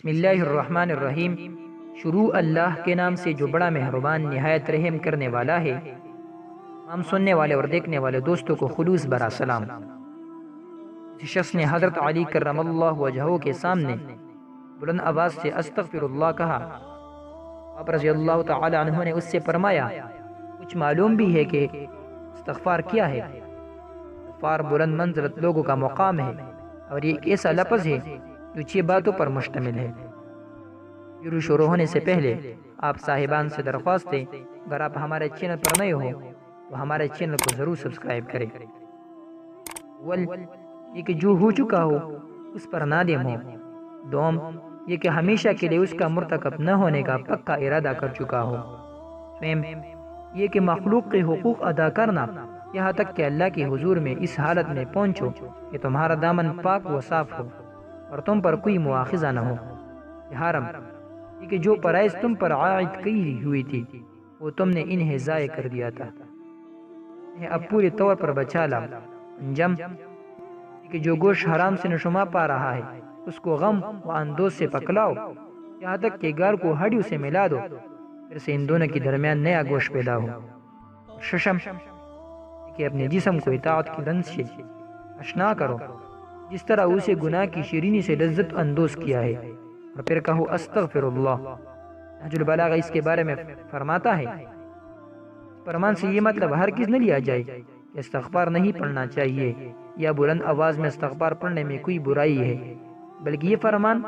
بسم اللہ الرحمن الرحیم۔ شروع اللہ کے نام سے جو بڑا مہربان نہایت رحم کرنے والا ہے۔ ہم سننے والے اور دیکھنے والے دوستوں کو خلوص برا سلام۔ اس شخص نے حضرت علی کرم اللہ وجہہ کے سامنے بلند آواز سے استغفر اللہ کہا۔ آپ رضی اللہ تعالی عنہ نے اس سے فرمایا، کچھ معلوم بھی ہے کہ استغفار کیا ہے؟ استغفار بلند منزلت لوگوں کا مقام ہے اور یہ ایک ایسا لفظ ہے جو 6 باتوں پر مشتمل ہے۔ ویڈیو شروع ہونے سے پہلے آپ صاحبان سے درخواست ہے، اگر آپ ہمارے چینل پر نئے ہو تو ہمارے چینل کو ضرور سبسکرائب کریں۔ اول یہ کہ جو ہو چکا ہو اس پر نادم ہو۔ دوم یہ کہ ہمیشہ کے لیے اس کا مرتکب نہ ہونے کا پکا ارادہ کر چکا ہو۔ سویم یہ کہ مخلوق کے حقوق ادا کرنا یہاں تک کہ اللہ کے حضور میں اس حالت میں پہنچو کہ تمہارا دامن پاک و صاف ہو اور تم پر کوئی مواخذہ نہ ہو۔ حرم یہ کہ جو فرائض تم پر عائد کی ہوئی تھی وہ تم نے انہیں ضائع کر دیا تھا، انہیں اب پورے طور پر بچا لاؤ۔ انجم یہ کہ جو گوشت حرام سے نشما پا رہا ہے اس کو غم و اندوز سے پکلاؤ یہاں تک کہ گار کو ہڈیوں سے ملا دو، پھر سے ان دونوں کے درمیان نیا گوشت پیدا ہو۔ ششم کہ اپنے جسم کو اطاعت کی رنج سے اشنا کرو جس طرح اسے گناہ کی شیرینی سے لذت اندوز کیا ہے، اور پھر کہو استغفر اللہ۔ نہج البلاغہ اس کے بارے میں فرماتا ہے، فرمان سے یہ مطلب ہرگز نہ لیا جائے کہ استغفار نہیں پڑھنا چاہیے یا بلند آواز میں استغفار پڑھنے میں کوئی برائی ہے، بلکہ یہ فرمان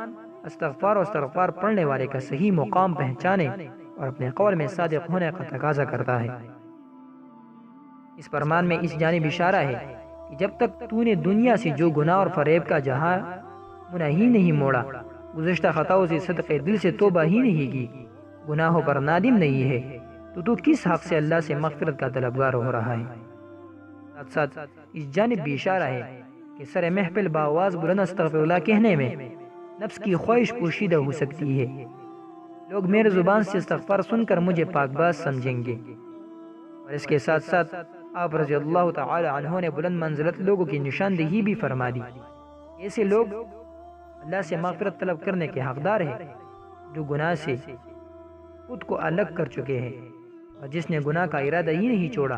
استغفار و استغفار پڑھنے والے کا صحیح مقام پہچانے اور اپنے قول میں صادق ہونے کا تقاضا کرتا ہے۔ اس فرمان میں اس جانب اشارہ ہے کہ جب تک تو نے دنیا سے جو گناہ اور فریب کا جہاں منہ ہی نہیں موڑا، گزشتہ خطاؤں سے صدقے دل سے توبہ ہی نہیں کی، گناہوں پر نادم نہیں ہے، تو کس حق سے اللہ سے مغفرت کا طلبگار ہو رہا ہے؟ ساتھ ساتھ اس جانب بھی اشارہ ہے کہ سر محفل باواز بلند استغفر اللہ کہنے میں نفس کی خواہش پوشیدہ ہو سکتی ہے۔ لوگ میرے زبان سے استغفار سن کر مجھے پاک باز سمجھیں گے، اور اس کے ساتھ ساتھ آپ رضی اللہ تعالی عنہ نے بلند منزلت لوگوں کی نشاندہی بھی فرما دی۔ ایسے لوگ اللہ سے مغفرت طلب کرنے کے حقدار ہیں جو گناہ سے خود کو الگ کر چکے ہیں، اور جس نے گناہ کا ارادہ ہی نہیں چھوڑا،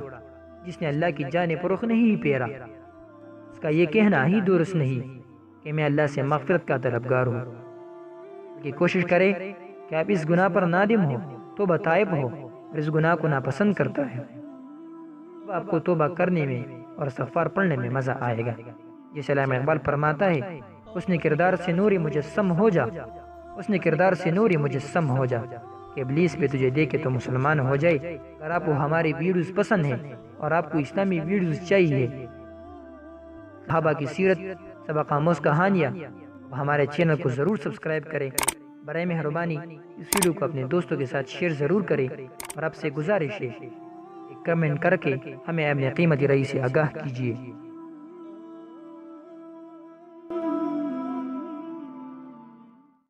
جس نے اللہ کی جانب رخ نہیں پھیرا، اس کا یہ کہنا ہی درست نہیں کہ میں اللہ سے مغفرت کا طلبگار ہوں۔ کہ کوشش کرے کہ آپ اس گناہ پر نادم ہو، توبہ طائب ہو اور اس گناہ کو ناپسند کرتا ہے، تو آپ کو توبہ کرنے میں اور استغفار پڑھنے میں مزہ آئے گا۔ جیسے علامہ اقبال فرماتا ہے، اس نے کردار سے نوری مجسم ہو جا، اس نے کردار سے نوری مجسم ہو جا کہ ابلیس پہ تجھے دیکھے تو مسلمان ہو جائے۔ اگر آپ کو ہماری ویڈیوز پسند ہیں اور آپ کو اسلامی ویڈیوز چاہیے، صحابہ کی سیرت، سبق آموز کہانیاں، ہمارے چینل کو ضرور سبسکرائب کریں۔ برائے مہربانی اس ویڈیو کو اپنے دوستوں کے ساتھ شیئر ضرور کریں، اور آپ سے گزارش ہے کمنٹ کر کے ہمیں اپنے قیمتی رأی سے آگاہ کیجیے۔